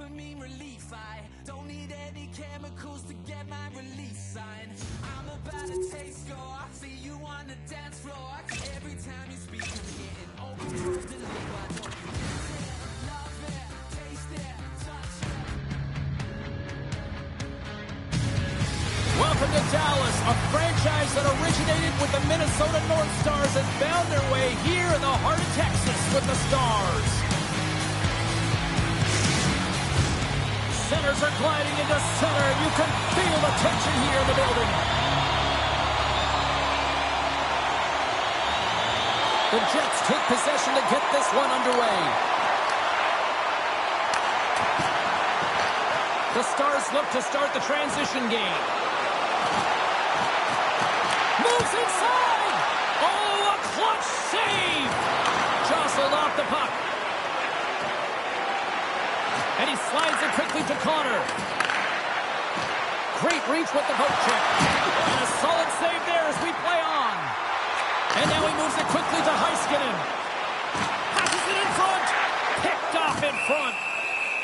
dopamine relief. I don't need any chemicals to get my release sign. I'm about to taste go. I see you on the dance floor. Every time you speak, I'm getting overloaded. Why don't you use it, love it, taste it, touch it? Welcome to Dallas, a franchise that originated with the Minnesota North Stars and found their way here in the heart of Texas with the Stars. Centers are gliding into center. You can feel the tension here in the building. The Jets take possession to get this one underway. The Stars look to start the transition game. Moves inside! Oh, a clutch save! Jostled off the puck. And he slides it quickly to Connor. Great reach with the poke check. And a solid save there as we play on. And now he moves it quickly to Heiskanen. Passes it in front. Picked off in front.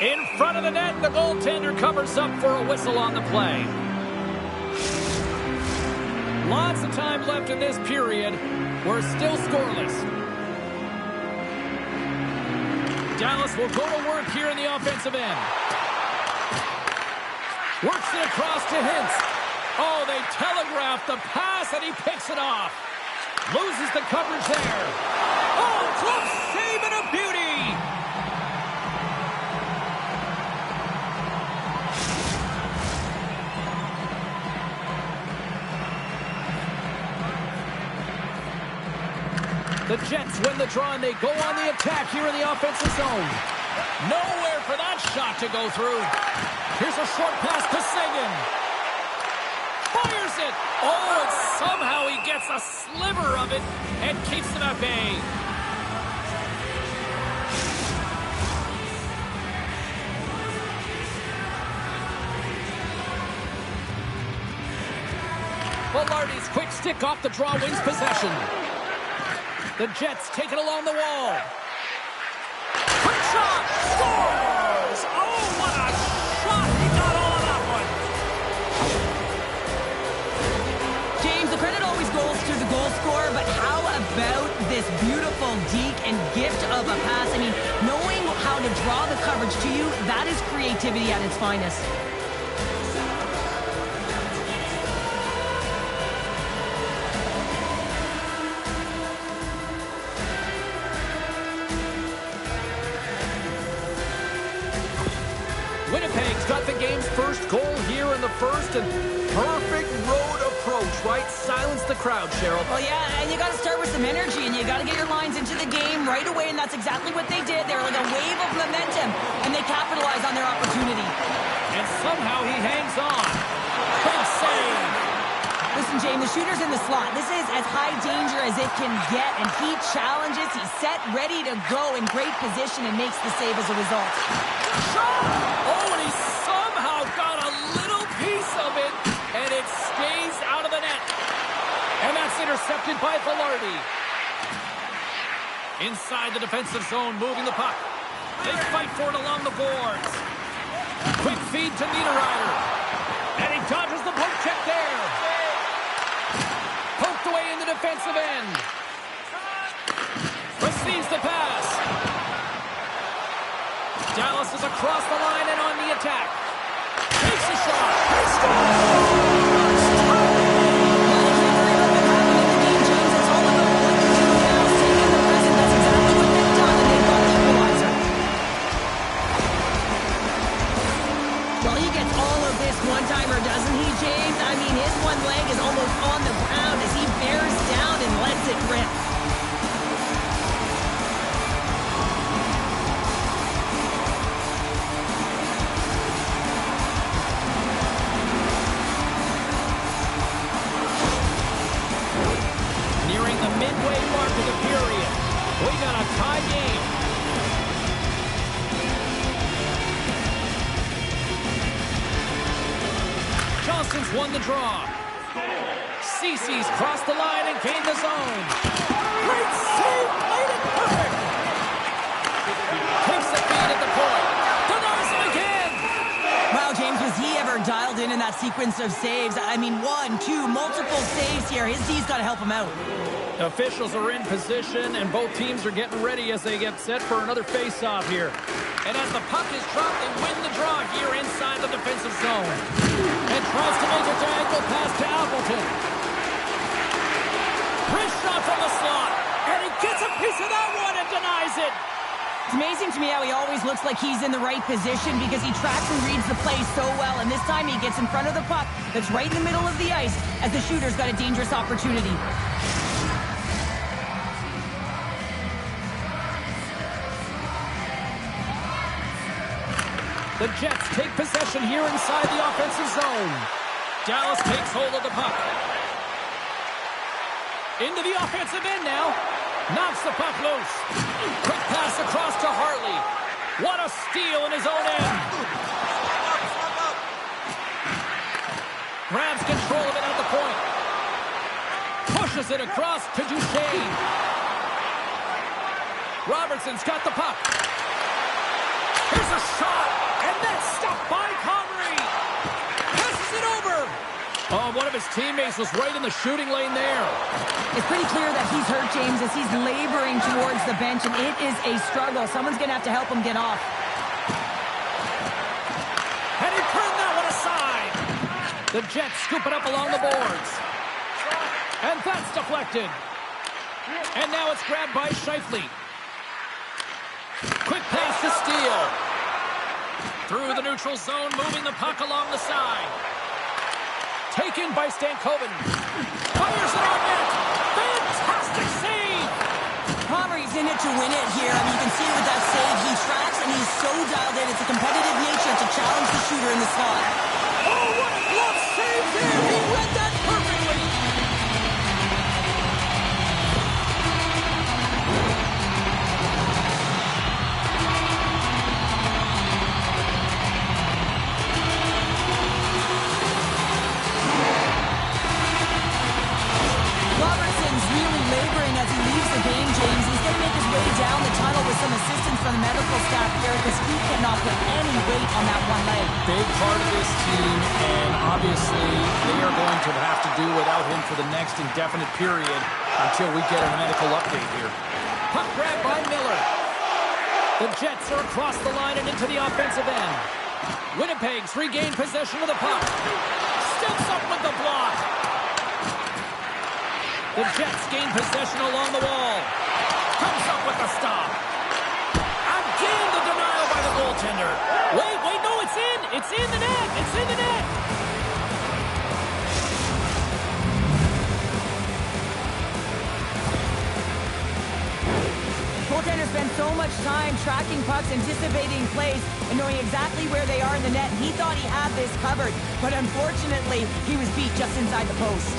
In front of the net, the goaltender covers up for a whistle on the play. Lots of time left in this period. We're still scoreless. Dallas will go to work here in the offensive end. Works it across to Hintz. Oh, they telegraphed the pass, and he picks it off. Loses the coverage there. Oh, close save and a beauty. The Jets win the draw, and they go on the attack here in the offensive zone. Nowhere for that shot to go through. Here's a short pass to Seguin. Fires it. Oh, and somehow he gets a sliver of it and keeps them at bay. Velarde's quick stick off the draw wins possession. The Jets take it along the wall. Quick shot! Scores! Oh, what a shot! He got all of that one. James, the credit always goes to the goal scorer, but how about this beautiful deke and gift of a pass? I mean, knowing how to draw the coverage to you, that is creativity at its finest. Winnipeg's got the game's first goal here in the first, and perfect road approach, right? Silence the crowd, Cheryl. Well, yeah, and you got to start with some energy, and you got to get your lines into the game right away, and that's exactly what they did. They were like a wave of momentum, and they capitalized on their opportunity. And somehow he hangs on. Big save. Listen, James, the shooter's in the slot. This is as high danger as it can get, and he challenges. He's set, ready to go, in great position, and makes the save as a result. Shot! Oh, and he somehow got a little piece of it, and it stays out of the net. And that's intercepted by Velarde. Inside the defensive zone, moving the puck. They fight for it along the boards. Quick feed to Niederreiter. And he dodges the poke check there. Poked away in the defensive end. Receives the pass. Dallas is across the line and on the attack. Takes a shot. He scores! Well, he gets all of this one-timer, doesn't he, James? I mean, his one leg is almost on the ground as he bears down and lets it rip. Nearing the midway mark of the period. We got a tie game. Johnston's won the draw. Cece's crossed the line and gained the zone. Great save! Made it perfect! Takes the feed at the point. Denies him again! that sequence of saves. I mean, 1, 2, multiple saves here. His D's got to help him out. Officials are in position, and both teams are getting ready as they get set for another face-off here. And as the puck is dropped, they win the draw here inside the defensive zone. And tries to make a diagonal pass to Appleton. Wrist shot from the slot, and he gets a piece of that one and denies it. It's amazing to me how he always looks like he's in the right position because he tracks and reads the play so well. And this time he gets in front of the puck that's right in the middle of the ice as the shooter's got a dangerous opportunity. The Jets take possession here inside the offensive zone. Dallas takes hold of the puck. Into the offensive end now. Knocks the puck loose. Quick pass across to Hartley. What a steal in his own end. Grabs control of it at the point. Pushes it across to Duchesne. Robertson's got the puck. Here's a shot. And that's stopped by Connery. Passes it over. Oh, one of his teammates was right in the shooting lane there. It's pretty clear that he's hurt, James, as he's laboring towards the bench, and it is a struggle. Someone's going to have to help him get off. And he turned that one aside. The Jets scoop it up along the boards. And that's deflected. And now it's grabbed by Scheifele. Quick pass to Steele. Through the neutral zone, moving the puck along the side. Taken by Stankoven. Fires it on net. Fantastic save. Connery's in it to win it here. I mean, you can see it with that save. He tracks, and he's so dialed in. It's a competitive nature to challenge the shooter in the slot. Oh, what a glove save there. He read that perfectly. As he leaves the game, James, he's going to make his way down the tunnel with some assistance from the medical staff here because he cannot put any weight on that one leg. Big part of this team, and obviously they are going to have to do without him for the next indefinite period until we get a medical update here. Puck grab by Miller. The Jets are across the line and into the offensive end. Winnipeg's regained possession of the puck. Steps up with the block. The Jets gain possession along the wall. Comes up with the stop. Again, the denial by the goaltender. Wait, no, it's in. It's in the net. It's in the net. Goaltenders spend so much time tracking pucks, anticipating plays, and knowing exactly where they are in the net. He thought he had this covered, but unfortunately, he was beat just inside the post.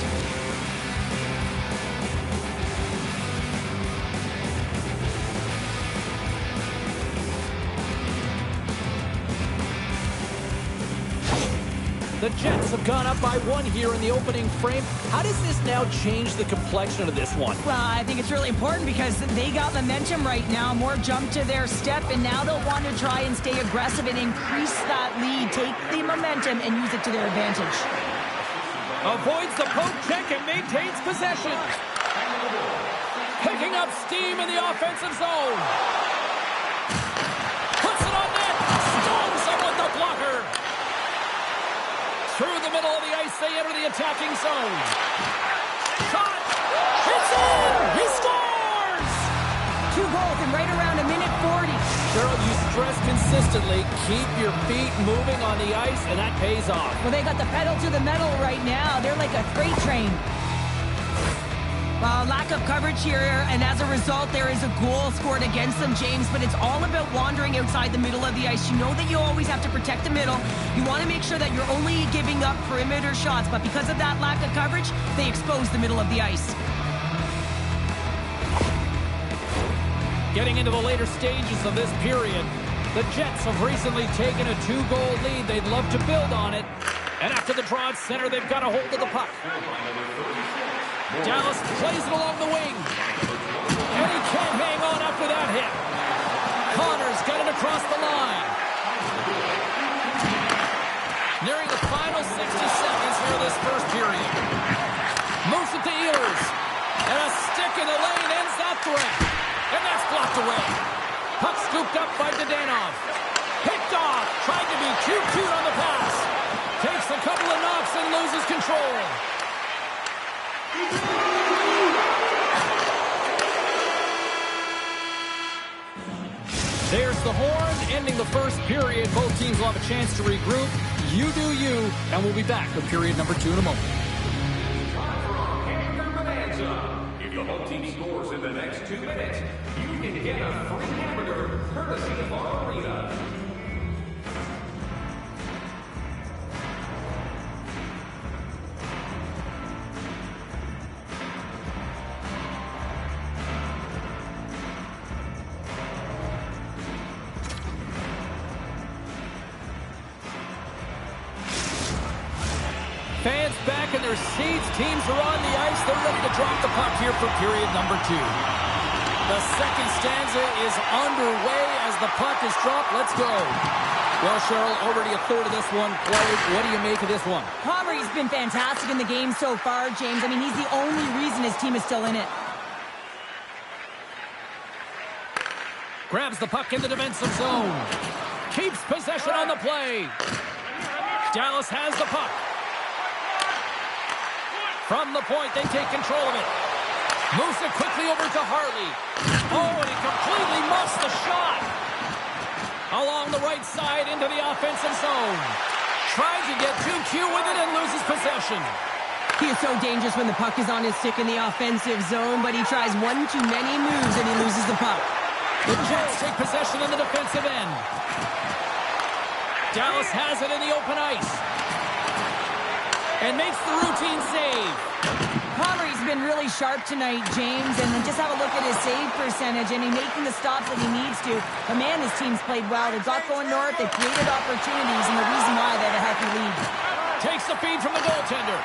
The Jets have gone up by 1 here in the opening frame. How does this now change the complexion of this one? Well, I think it's really important because they got momentum right now. More jump to their step, and now they'll want to try and stay aggressive and increase that lead. Take the momentum and use it to their advantage. Avoids the poke check and maintains possession. Picking up steam in the offensive zone. Puts it on net. Storms up with the blocker. Through the middle of the ice, they enter the attacking zone. Shot! It's in! He scores! 2 goals in right around a minute 40. Cheryl, you stress consistently, keep your feet moving on the ice, and that pays off. Well, they got the pedal to the metal right now. They're like a freight train. Well, lack of coverage here, and as a result, there is a goal scored against them, James, but it's all about wandering outside the middle of the ice. You know that you always have to protect the middle. You want to make sure that you're only giving up perimeter shots, but because of that lack of coverage, they expose the middle of the ice. Getting into the later stages of this period, the Jets have recently taken a 2-goal lead. They'd love to build on it. And after the draw at center, they've got a hold of the puck. Dallas plays it along the wing. And he can't hang on after that hit. Connor's got it across the line. Nearing the final 60 this first period. Moves it to Ehlers. And a stick in the lane ends that threat. And that's blocked away. Puck scooped up by Dadonov. Picked off. Tried to be too cute on the pass. Takes a couple of knocks and loses control. There's the horn, ending the first period. Both teams will have a chance to regroup. You do you, and we'll be back with period number 2 in a moment. If the home team scores in the next 2 minutes, you can get a free hamburger courtesy of our arena. Fans back in their seats. Teams are on the ice. They're ready to drop the puck here for period number 2. The second stanza is underway as the puck is dropped. Let's go. Well, Cheryl, already a third of this one played. What do you make of this one? Comrie's been fantastic in the game so far, James. I mean, he's the only reason his team is still in it. Grabs the puck in the defensive zone. Keeps possession on the play. Dallas has the puck. From the point, they take control of it. Moves it quickly over to Harley. Oh, and he completely muffs the shot. Along the right side into the offensive zone. Tries to get too cute with it and loses possession. He is so dangerous when the puck is on his stick in the offensive zone, but he tries one too many moves and he loses the puck. The Jets take possession in the defensive end. Dallas has it in the open ice. And makes the routine save. Comrie's been really sharp tonight, James, and just have a look at his save percentage, and he's making the stops that he needs to. But man, his team's played well. They've got going north, they've created opportunities, and the reason why they have a healthy lead. Takes the feed from the goaltender.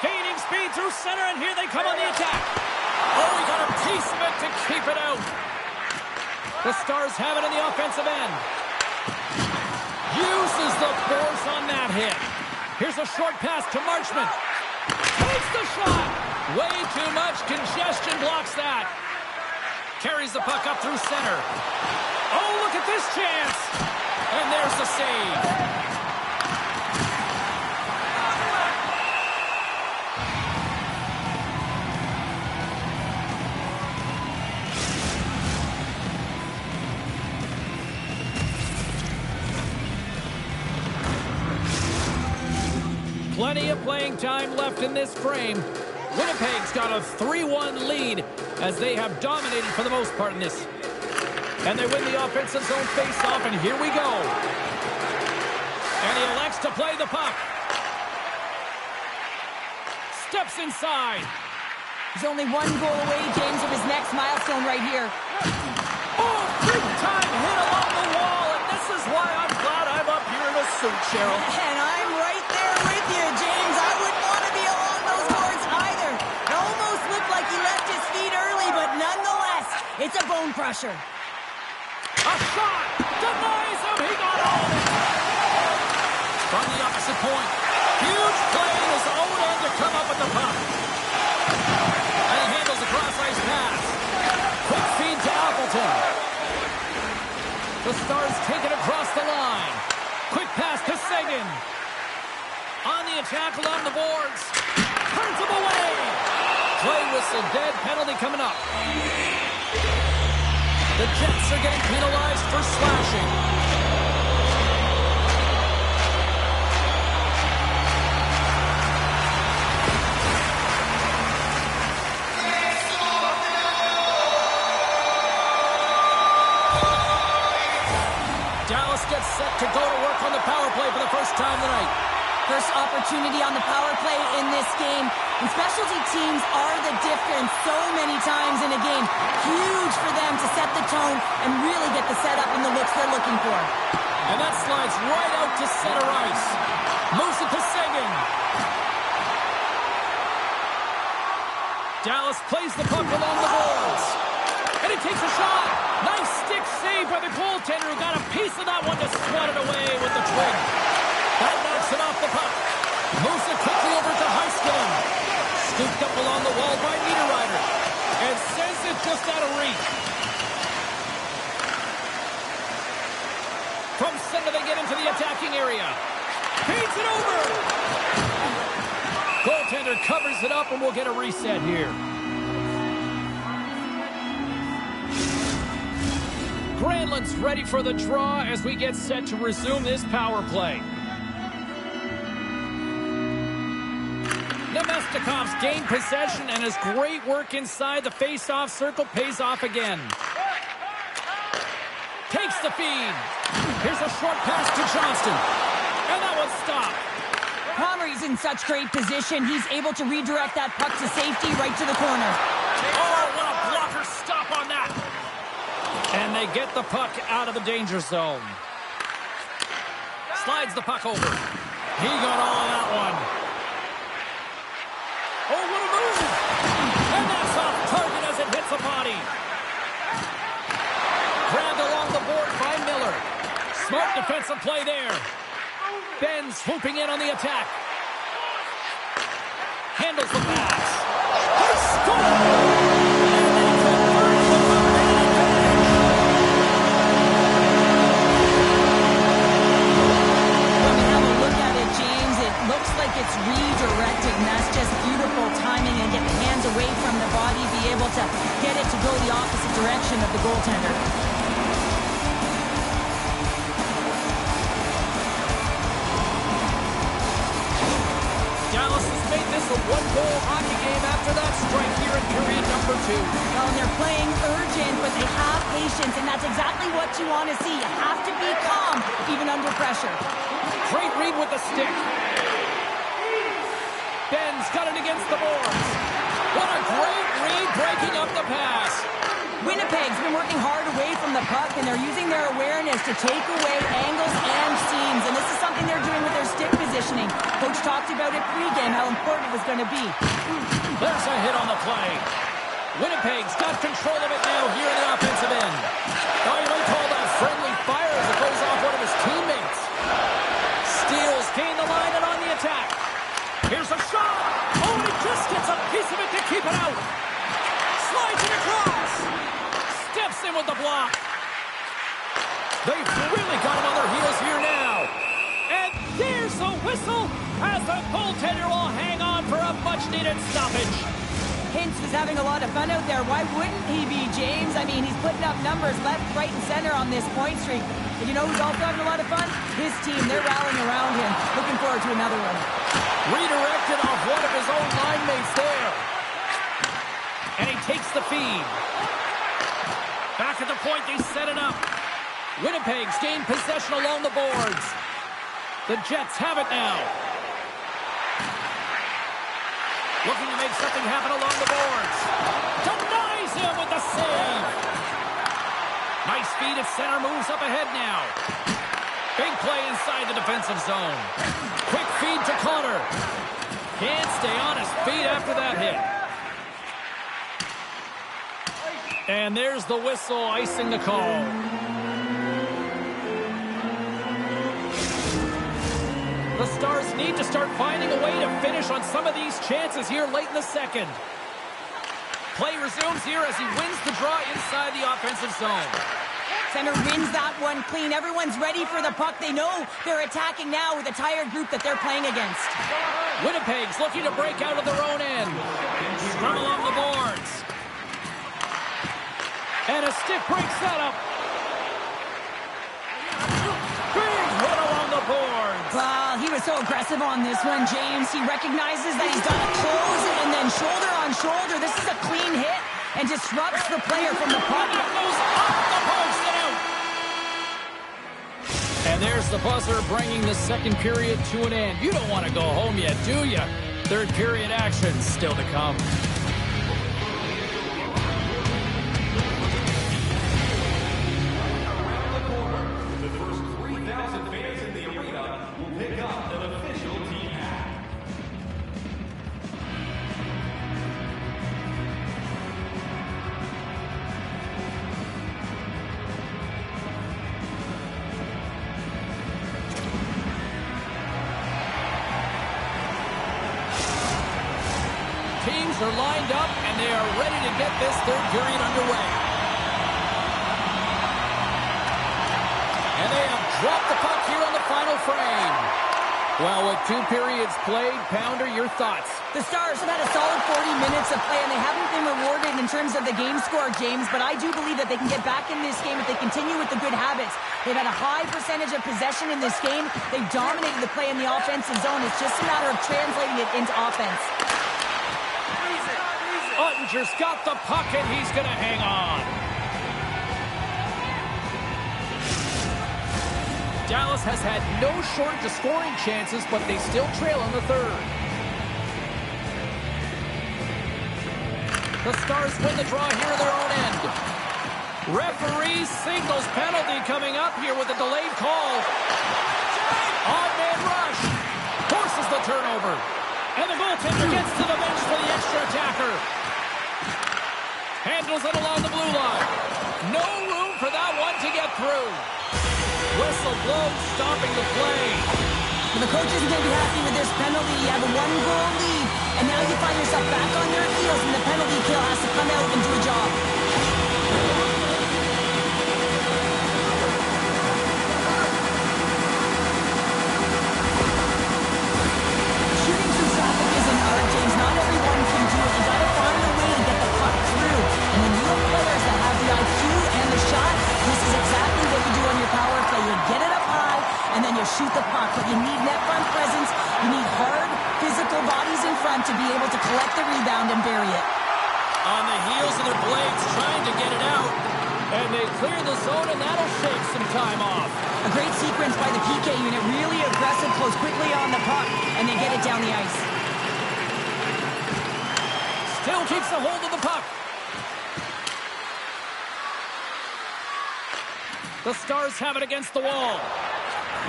Gaining speed through center, and here they come on the attack. Oh, he got a piece of it to keep it out. The Stars have it in the offensive end. Uses the force on that hit. Here's a short pass to Marchment. Takes the shot. Way too much congestion blocks that. Carries the puck up through center. Oh, look at this chance. And there's the save. Plenty of playing time left in this frame. Winnipeg's got a 3-1 lead as they have dominated for the most part in this. And they win the offensive zone face-off, and here we go. And he elects to play the puck. Steps inside. He's only one goal away, James, of his next milestone right here. Oh, big-time hit along the wall, and this is why I'm glad I'm up here in a suit, Cheryl. And I'm right there with you, James. I wouldn't want to be along those boards either. It almost looked like he left his feet early, but nonetheless, it's a bone crusher. A shot! Denies him! He got all of it! From the opposite point. Huge play in his own end to come up with the puck. And he handles a cross-ice pass. Quick feed to Appleton. The Stars take it across the line. Quick pass to Seguin. On the attack along the boards. Turns him away. Play whistle dead. Penalty coming up. The Jets are getting penalized for slashing. Dallas gets set to go to work on the power play for the first time tonight. First opportunity on the power play in this game. And specialty teams are the difference so many times in a game. Huge for them to set the tone and really get the setup and the looks they're looking for. And that slides right out to center ice. Moves it to Seguin. Dallas plays the puck along the boards. And he takes a shot. Nice stick save by the goaltender who got a piece of that one to swat it away with the twig. That knocks it off the puck. just out of reach. From center, they get into the attacking area. Feeds it over. Goaltender covers it up, and we'll get a reset here. Granlund's ready for the draw as we get set to resume this power play. Nemestikov's gained possession, and his great work inside the face-off circle pays off again. Takes the feed. Here's a short pass to Johnston. And that one's stopped. Comrie's in such great position. He's able to redirect that puck to safety right to the corner. Oh, what a blocker stop on that. And they get the puck out of the danger zone. Slides the puck over. He got all of that one. Oh, what a move! And that's off target as it hits a body. Grabbed along the board by Miller. Smart defensive play there. Ben swooping in on the attack. Handles the pass. He scores! Looks like it's redirected, and that's just beautiful timing and get the hands away from the body, be able to get it to go the opposite direction of the goaltender. Dallas has made this a one-goal hockey game after that strike here in period number 2. Well, they're playing urgent, but they have patience, and that's exactly what you want to see. You have to be calm, even under pressure. Great read with the stick. Ben's got it against the boards. What a great read breaking up the pass. Winnipeg's been working hard away from the puck, and they're using their awareness to take away angles and seams, and this is something they're doing with their stick positioning. Coach talked about it pregame, how important it was going to be. There's a hit on the play. Winnipeg's got control of it now here in the offensive end. Oh, you might call that friendly fire as it goes off one of his teammates. Steals gain the line and on the attack. Here's a shot. Oh, he just gets a piece of it to keep it out. Slides it across. Steps in with the block. They've really got him on their heels here now. And there's a whistle as the goaltender will hang on for a much-needed stoppage. Hintz was having a lot of fun out there. Why wouldn't he be, James? I mean, he's putting up numbers left, right, and center on this point streak. And you know who's also having a lot of fun? His team. They're rallying around him. Looking forward to another one. Redirected off one of his own line mates there. And he takes the feed. Back at the point, they set it up. Winnipeg's gained possession along the boards. The Jets have it now. Looking to make something happen along the boards. Denies him with the save. Nice feed at center, moves up ahead now. Big play inside the defensive zone. Quick feed to Connor. Can't stay on his feet after that hit. And there's the whistle icing the call. The Stars need to start finding a way to finish on some of these chances here late in the second. Play resumes here as he wins the draw inside the offensive zone. Center wins that one clean. Everyone's ready for the puck. They know they're attacking now with a tired group that they're playing against. Winnipeg's looking to break out of their own end. Scrum along the boards. And a stick breaks that up. Big hit along the boards. Well, he was so aggressive on this one, James. He recognizes that he's got to close it, and then shoulder on shoulder. This is a clean hit and disrupts the player from the puck. That goes off the post and out. And there's the buzzer bringing the second period to an end. You don't want to go home yet, do you? Third period action still to come. Are they are ready to get this third period underway. And they have dropped the puck here on the final frame. Well, with 2 periods played, Pounder, your thoughts? The Stars have had a solid 40 minutes of play, and they haven't been rewarded in terms of the game score, James, but I do believe that they can get back in this game if they continue with the good habits. They've had a high percentage of possession in this game. They've dominated the play in the offensive zone. It's just a matter of translating it into offense. Ottinger's got the puck, and he's going to hang on. Dallas has had no shortage of scoring chances, but they still trail in the third. The Stars win the draw here in their own end. Referee signals penalty coming up here with a delayed call. On-man rush. Forces the turnover. And the goaltender gets to the bench for the extra attacker. Handles it along the blue line. No room for that one to get through. Whistle blows, stopping the play. Well, the coach isn't going to be happy with this penalty. You have a 1-goal lead, and now you find yourself back on your heels, and the penalty kill has to come out and do a job. Shooting through traffic isn't art, James. Not everyone can do it. You got to find a way to get the puck through. And when you have players that have the IQ and the shot, this is exactly what you do on your power play. You get it up high, and then you shoot the puck. But you need net front presence. You need hard, physical bodies in front to be able to collect the rebound and bury it. On the heels of their blades, trying to get it out. And they clear the zone, and that'll shake some time off. A great sequence by the PK unit. Really aggressive, close quickly on the puck, and they get it down the ice. Still keeps a hold of the puck. The Stars have it against the wall.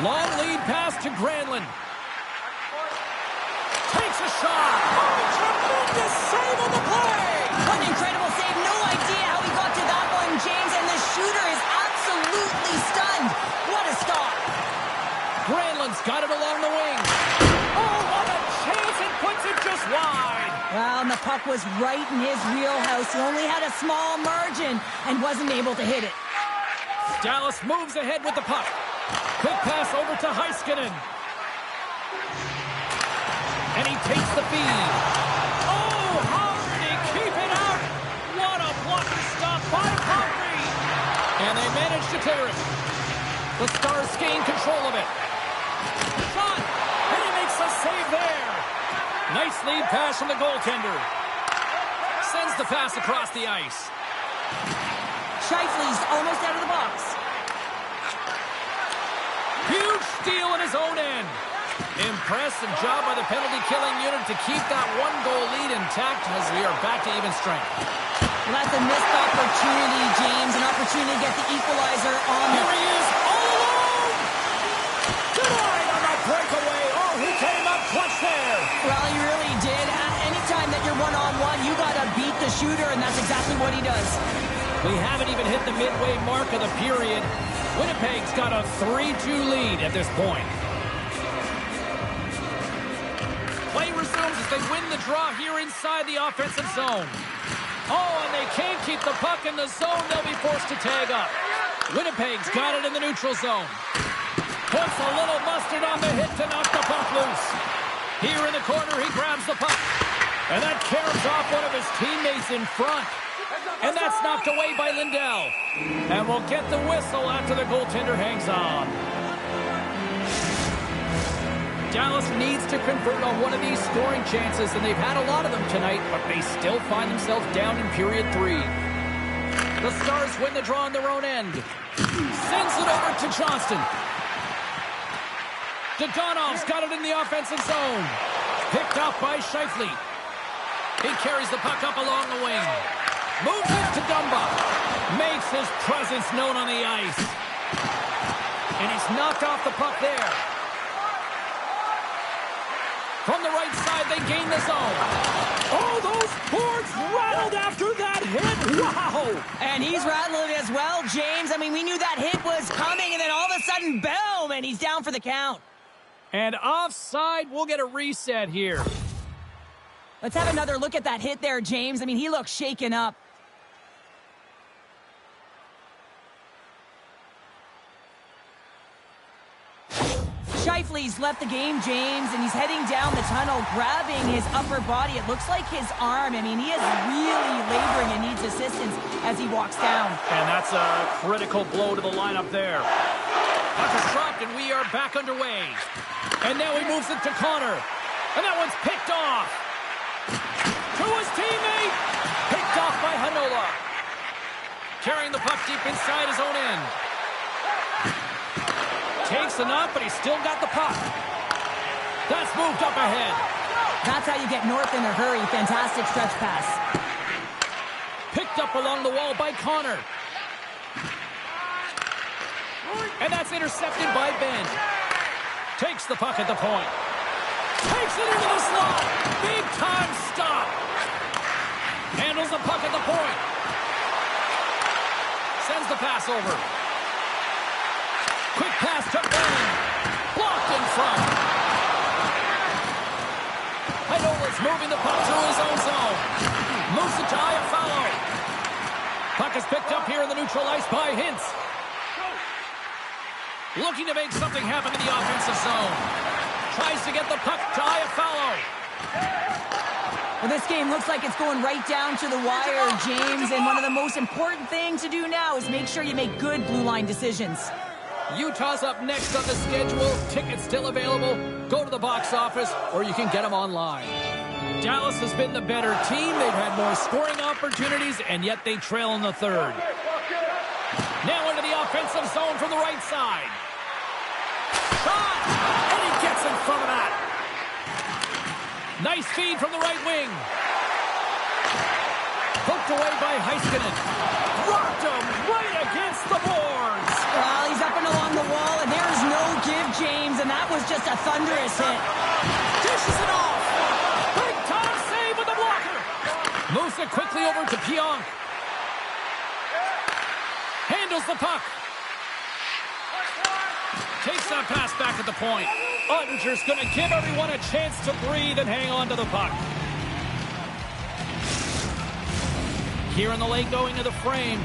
Long lead pass to Granlund. Takes a shot. Oh, tremendous save on the play. What an incredible save. No idea how he got to that one, James, and the shooter is absolutely stunned. What a stop. Granlund's got it along the wing. Oh, what a chance, and puts it just wide. Well, and the puck was right in his wheelhouse. He only had a small margin and wasn't able to hit it. Dallas moves ahead with the puck. Quick pass over to Heiskanen. And he takes the feed. Oh, how did he keep it out? What a blocker stop by Poppy. And they manage to clear it. The Stars gain control of it. Shot. And he makes a save there. Nice lead pass from the goaltender. Sends the pass across the ice. Scheifele's almost out of the box. Huge steal in his own end. Impressive job by the penalty-killing unit to keep that 1-goal lead intact as we are back to even strength. Well, that's a missed opportunity, James. An opportunity to get the equalizer on. Here he is, all alone! Denied on that breakaway. Oh, he came up clutch there. Well, he really did. Anytime that you're one-on-one, you got to beat the shooter, and that's exactly what he does. We haven't even hit the midway mark of the period. Winnipeg's got a 3-2 lead at this point. Play resumes as they win the draw here inside the offensive zone. Oh, and they can't keep the puck in the zone. They'll be forced to tag up. Winnipeg's got it in the neutral zone. Puts a little mustard on the hit to knock the puck loose. Here in the corner, he grabs the puck. And that carries off one of his teammates in front. And that's knocked away by Lindell. And we'll get the whistle after the goaltender hangs on. Dallas needs to convert on one of these scoring chances, and they've had a lot of them tonight, but they still find themselves down in period 3. The Stars win the draw on their own end. Sends it over to Johnston. Dodonov's got it in the offensive zone. Picked off by Scheifele. He carries the puck up along the wing. Moves it to Dumba. Makes his presence known on the ice. And he's knocked off the puck there. From the right side, they gain the zone. Oh, those boards rattled after that hit. Wow. And he's rattling as well, James. I mean, we knew that hit was coming, and then all of a sudden, boom, and he's down for the count. And offside, we'll get a reset here. Let's have another look at that hit there, James. I mean, he looks shaken up. Scheifele's left the game, James, and he's heading down the tunnel, grabbing his upper body. It looks like his arm. I mean, he is really laboring and needs assistance as he walks down. And that's a critical blow to the lineup there. Puck is dropped, and we are back underway. And now he moves it to Connor. And that one's picked off. To his teammate. Picked off by Hanola. Carrying the puck deep inside his own end. Takes enough, but he's still got the puck. That's moved up ahead. That's how you get north in a hurry. Fantastic stretch pass. Picked up along the wall by Connor. And that's intercepted by Ben. Takes the puck at the point. Takes it into the slot. Big time stop. Handles the puck at the point. Sends the pass over. Quick pass to Ben. Blocked in front. Hanola's moving the puck through his own zone. Moves it to Iafallo. Puck is picked up here in the neutral ice by Hintz. Looking to make something happen in the offensive zone. Tries to get the puck to Iafallo. Well, this game looks like it's going right down to the wire, James. And one of the most important things to do now is make sure you make good blue line decisions. Utah's up next on the schedule. Tickets still available. Go to the box office, or you can get them online. Dallas has been the better team. They've had more scoring opportunities, and yet they trail in the third. Now into the offensive zone from the right side. Shot! And he gets in front of that. Nice feed from the right wing. Hooked away by Heiskanen. Rocked him right against the boards. Well, he's up and along the wall, and there's no give, James, and that was just a thunderous hit. Dishes it off. Big time save with the blocker. Moves it quickly over to Pionk. Handles the puck. Takes that pass back at the point. Ottinger's going to give everyone a chance to breathe and hang on to the puck. Here in the lane going to the frame.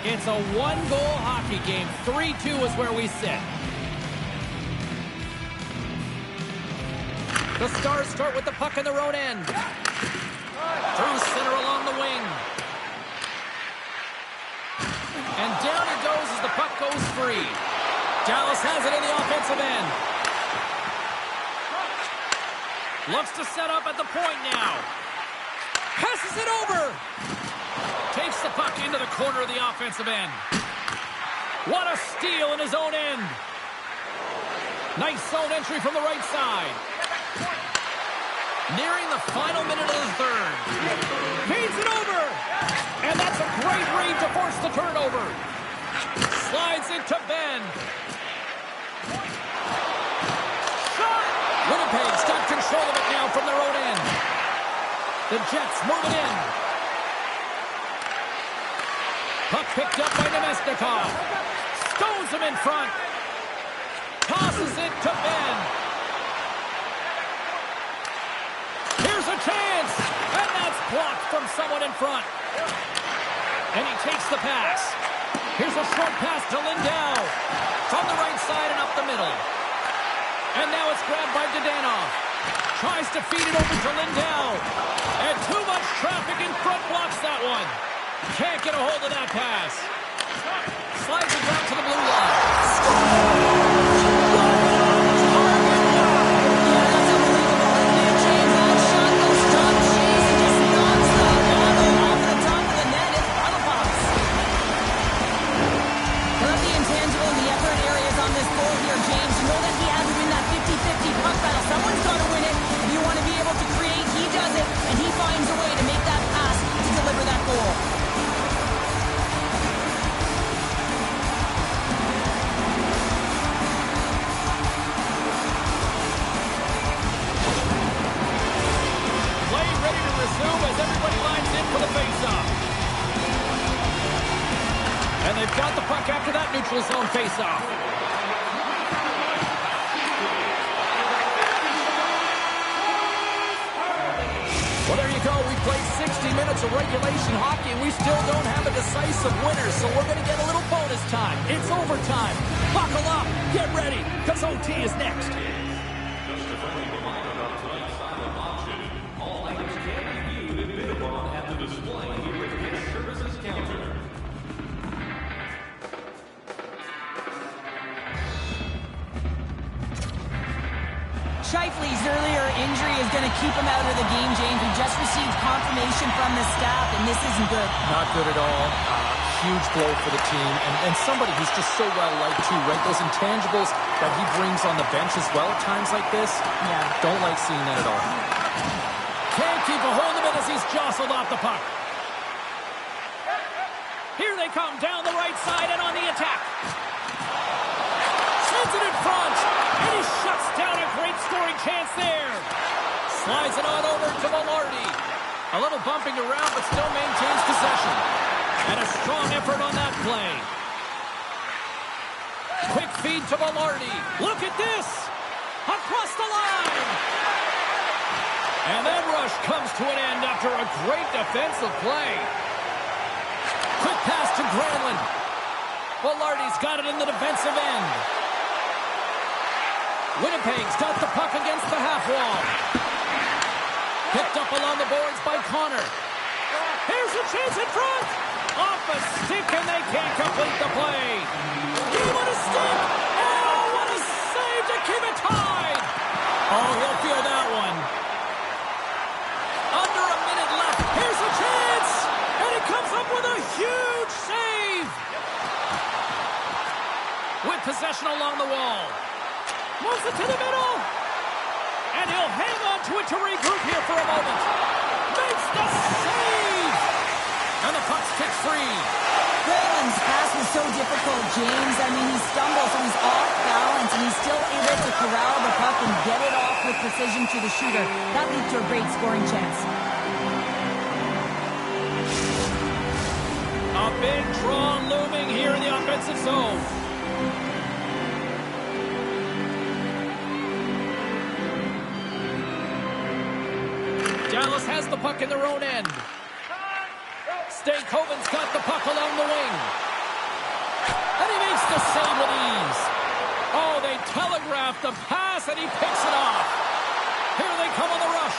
It's a one-goal hockey game. 3-2 is where we sit. The Stars start with the puck in their own end. Through center along the wing. And down it goes as the puck goes free. Dallas has it in the offensive end. Looks to set up at the point now. Passes it over. Takes the puck into the corner of the offensive end. What a steal in his own end. Nice zone entry from the right side. Nearing the final minute of the third. Feeds it over. And that's a great read to force the turnover. Slides it to Ben. Shot! Winnipeg's got control of it now from their own end. The Jets move it in. Puck picked up by Nemesnikov. Stones him in front. Tosses it to Ben. Here's a chance. And that's blocked from someone in front. And he takes the pass. Here's a short pass to Lindell. From the right side and up the middle. And now it's grabbed by Dadonov. Tries to feed it over to Lindell. And too much traffic in front blocks that one. Can't get a hold of that pass. Slides it down to the blue line. Someone's got to win it. If you want to be able to create, he does it, and he finds a way to make that pass to deliver that goal. Play ready to resume as everybody lines in for the face-off. And they've got the puck after that neutral zone face-off. Well, there of regulation hockey, and we still don't have a decisive winner, so we're going to get a little bonus time. It's overtime. Buckle up. Get ready, because OT is next. Just a friendly reminder of tonight's silent auction. All items can be viewed and bid upon at the display here at the guest services counter. Scheifele's earlier injury is going to keep him out of the game, James. We just received confirmation from the staff, and this isn't good. Not good at all. Huge blow for the team, and somebody who's just so well-liked too, right? Those intangibles that he brings on the bench as well at times like this. Yeah. Don't like seeing that at all. Can't keep a hold of it as he's jostled off the puck. Here they come down the right side and on the attack. Sends it in front, and he shuts down a great scoring chance there. Slides it on over to Velarde. A little bumping around, but still maintains possession. And a strong effort on that play. Quick feed to Velarde. Look at this! Across the line! And that rush comes to an end after a great defensive play. Quick pass to Granlund. Velarde's got it in the defensive end. Winnipeg's got the puck against the half wall. Picked up along the boards by Connor. Here's a chance in front. Off a stick, and they can't complete the play. Game on a stick. Oh, what a save to keep it tied. Oh, he'll feel that one. Under a minute left. Here's a chance. And he comes up with a huge save. With possession along the wall. Moves it to the middle. And he'll hang on to it to regroup here for a moment. Makes the save. And the puck's kicked free. Granlund's pass was so difficult, James. I mean, he stumbles, so he's off balance, and he's still able to corral the puck and get it off with precision to the shooter. That leads to a great scoring chance. A big draw looming here in the offensive zone. Dallas has the puck in their own end. Stankoven's got the puck along the wing. And he makes the save with ease. Oh, they telegraph the pass, and he picks it off. Here they come on the rush.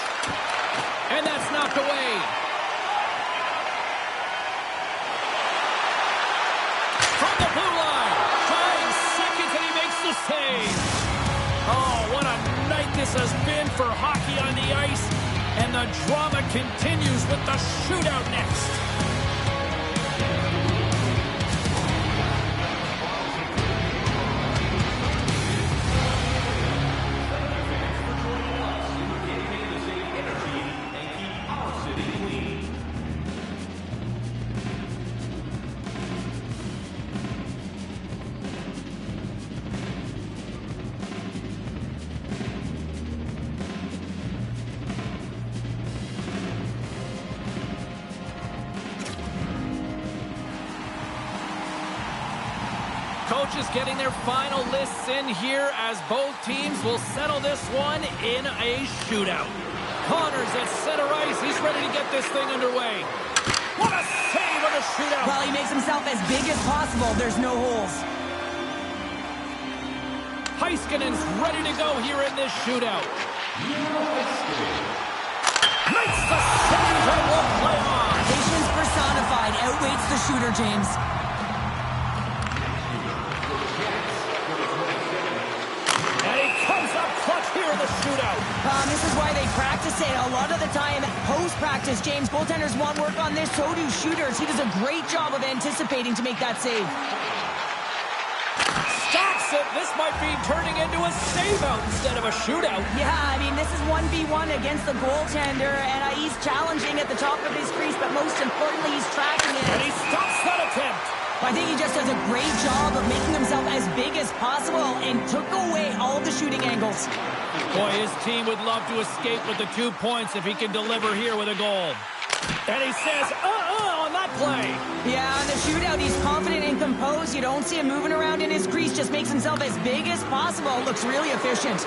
And that's knocked away. From the blue line. 5 seconds, and he makes the save. Oh, what a night this has been for hockey on the ice. And the drama continues with the shootout next. Coaches getting their final lists in here as both teams will settle this one in a shootout. Connor's at center ice. He's ready to get this thing underway. What a save on the shootout. Well, he makes himself as big as possible. There's no holes. Heiskanen's ready to go here in this shootout. Makes the save and will play on. Patience personified outweighs the shooter, James. The shootout. This is why they practice it. A lot of the time, post-practice, James, goaltenders want work on this, so do shooters. He does a great job of anticipating to make that save. Stops it. This might be turning into a save-out instead of a shootout. Yeah, I mean, this is 1v1 against the goaltender, and he's challenging at the top of his crease, but most importantly, he's tracking it. And he stops that attempt. I think he just does a great job of making himself as big as possible and took away all of the shooting angles. Boy, his team would love to escape with the 2 points if he can deliver here with a goal. And he says, on that play. Yeah, on the shootout, he's confident and composed. You don't see him moving around in his crease. Just makes himself as big as possible. Looks really efficient.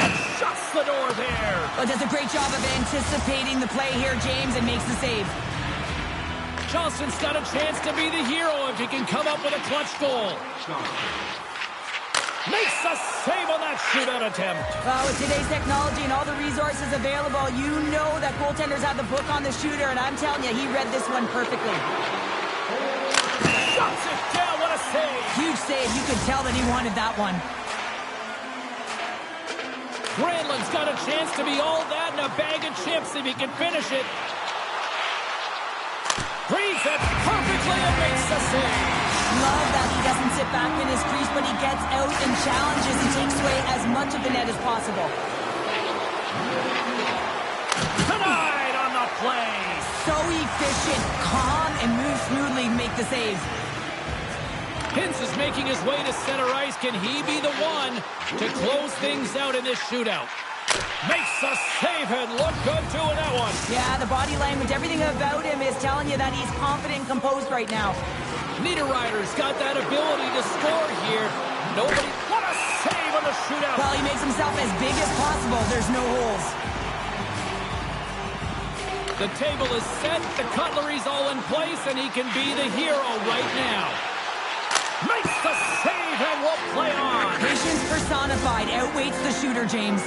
And shuts shuts the door there. Well, does a great job of anticipating the play here, James, and makes the save. Johnston's got a chance to be the hero if he can come up with a clutch goal. Makes a save on that shootout attempt. With today's technology and all the resources available, you know that goaltenders have the book on the shooter, and I'm telling you, he read this one perfectly. Shuts it down, what a save. Huge save, you could tell that he wanted that one. Granlund's got a chance to be all that and a bag of chips if he can finish it. Reads it perfectly and makes the save. Love that he doesn't sit back in his crease, but he gets out and challenges and takes away as much of the net as possible. Tonight on the play. So efficient, calm, and moves smoothly to make the save. Hintz is making his way to center ice. Can he be the one to close things out in this shootout? Makes a save and look good doing that one. Yeah, the body language, everything about him is telling you that he's confident and composed right now. Niederreiter's got that ability to score here. Nobody... What a save on the shootout. Well, he makes himself as big as possible. There's no holes. The table is set. The cutlery's all in place, and he can be the hero right now. Makes the save and will play on. Patience personified outweighs the shooter, James.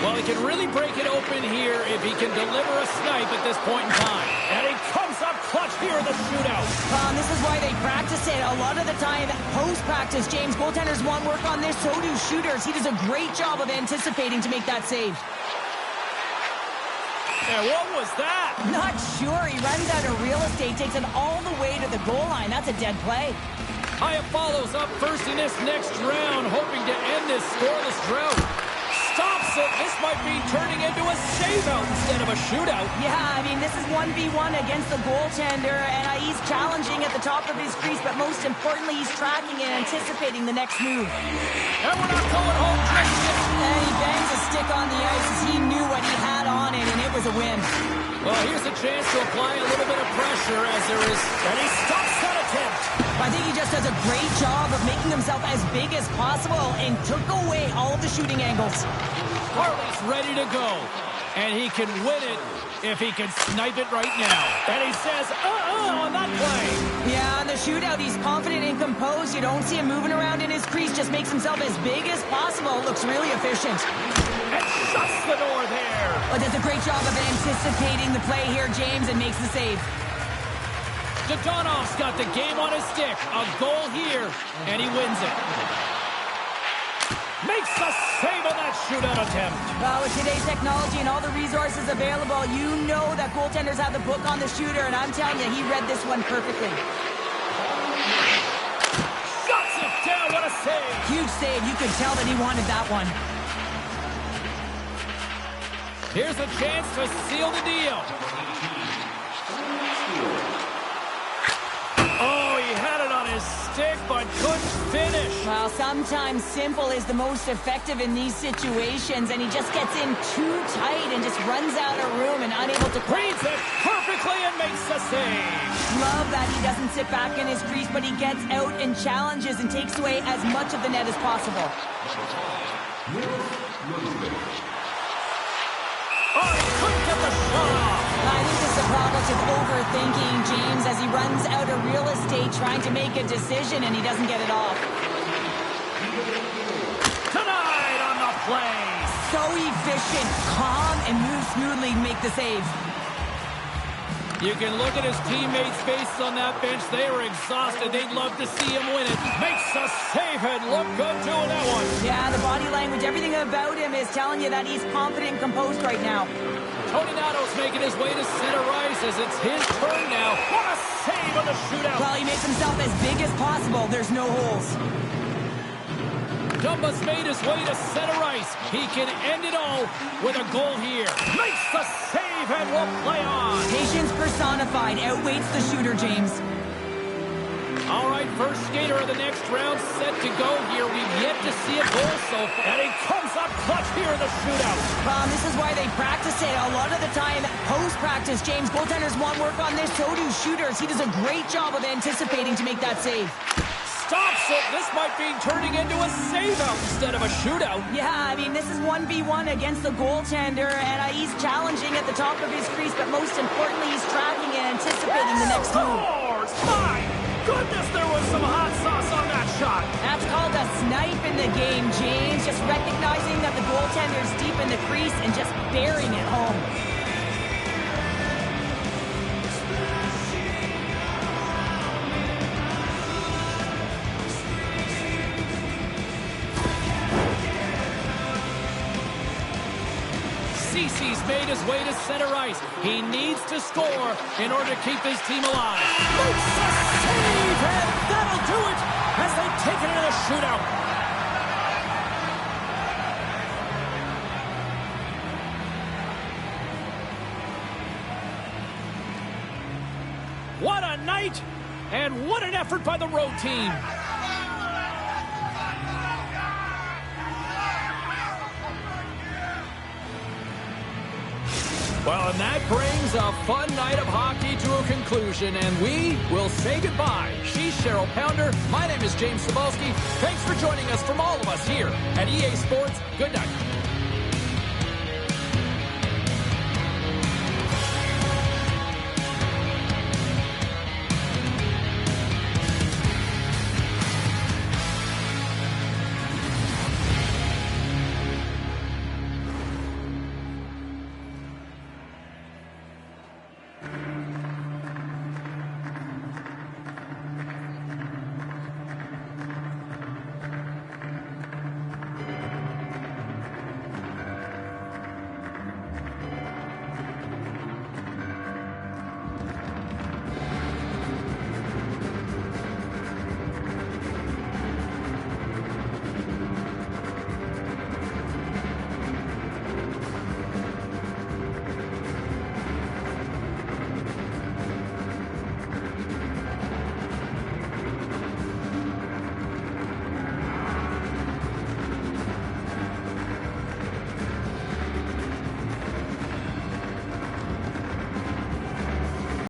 Well, he can really break it open here if he can deliver a snipe at this point in time. And he comes up clutch here in the shootout. This is why they practice it. A lot of the time, post-practice, James, goaltenders want work on this, so do shooters. He does a great job of anticipating to make that save. Yeah, what was that? Not sure. He runs out of real estate, takes it all the way to the goal line. That's a dead play. Hyatt follows up first in this next round, hoping to end this scoreless drought. Stops it. This might be turning into a save-out instead of a shootout. Yeah, I mean, this is 1v1 against the goaltender, and he's challenging at the top of his crease, but most importantly, he's tracking and anticipating the next move. And we're not going home just yet. And he bangs a stick on the ice as he knew what he had on it, and it was a win. Well, here's a chance to apply a little bit of pressure as there is... And he stops that attempt. I think he just does a great job of making himself as big as possible and took away all of the shooting angles. Harley's ready to go, and he can win it if he can snipe it right now. And he says, on that play. Yeah, on the shootout, he's confident and composed. You don't see him moving around in his crease, just makes himself as big as possible. Looks really efficient. And shuts the door there. But does a great job of anticipating the play here, James, and makes the save. Dodonov's got the game on his stick. A goal here, and he wins it. Makes a save on that shootout attempt. With today's technology and all the resources available, you know that goaltenders have the book on the shooter, and I'm telling you, he read this one perfectly. Shuts it down, what a save. Huge save, you could tell that he wanted that one. Here's a chance to seal the deal. Oh, he had it on his stick, but couldn't finish. Well, sometimes simple is the most effective in these situations, and he just gets in too tight and just runs out of room and unable to... Reads it perfectly and makes the save. Love that he doesn't sit back in his crease, but he gets out and challenges and takes away as much of the net as possible. Oh, he couldn't get the shot off. I think this is a problem with overthinking, James, as he runs out of real estate trying to make a decision and he doesn't get it off. Tonight on the play. So efficient, calm, and moves smoothly to make the save. You can look at his teammates' faces on that bench. They were exhausted. They'd love to see him win it. Makes a save and look good doing that one. Yeah, the body language, everything about him is telling you that he's confident and composed right now. Tony Nato's making his way to center ice as it's his turn now. What a save on the shootout. Well, he makes himself as big as possible. There's no holes. Dumba's made his way to center ice. He can end it all with a goal here. Makes the save and will play on. Patience personified outweighs the shooter, James. All right, first skater of the next round set to go here. We've yet to see a goal so far. And he comes up clutch here in the shootout. This is why they practice it. A lot of the time, post-practice, James, goaltenders want work on this, so do shooters. He does a great job of anticipating to make that save. stops it. This might be turning into a save-out instead of a shootout. Yeah, I mean, this is 1v1 against the goaltender, and he's challenging at the top of his crease, but most importantly, he's tracking and anticipating the next move. Scores! My goodness, there was some hot sauce on that shot. That's called a snipe in the game, James. Just recognizing that the goaltender's deep in the crease and just burying it home. He's made his way to center ice. He needs to score in order to keep his team alive. Makes a save, and that'll do it as they take it into the shootout. What a night, and what an effort by the road team. Well, and that brings a fun night of hockey to a conclusion, and we will say goodbye. She's Cheryl Pounder. My name is James Cebulski. Thanks for joining us from all of us here at EA Sports. Good night.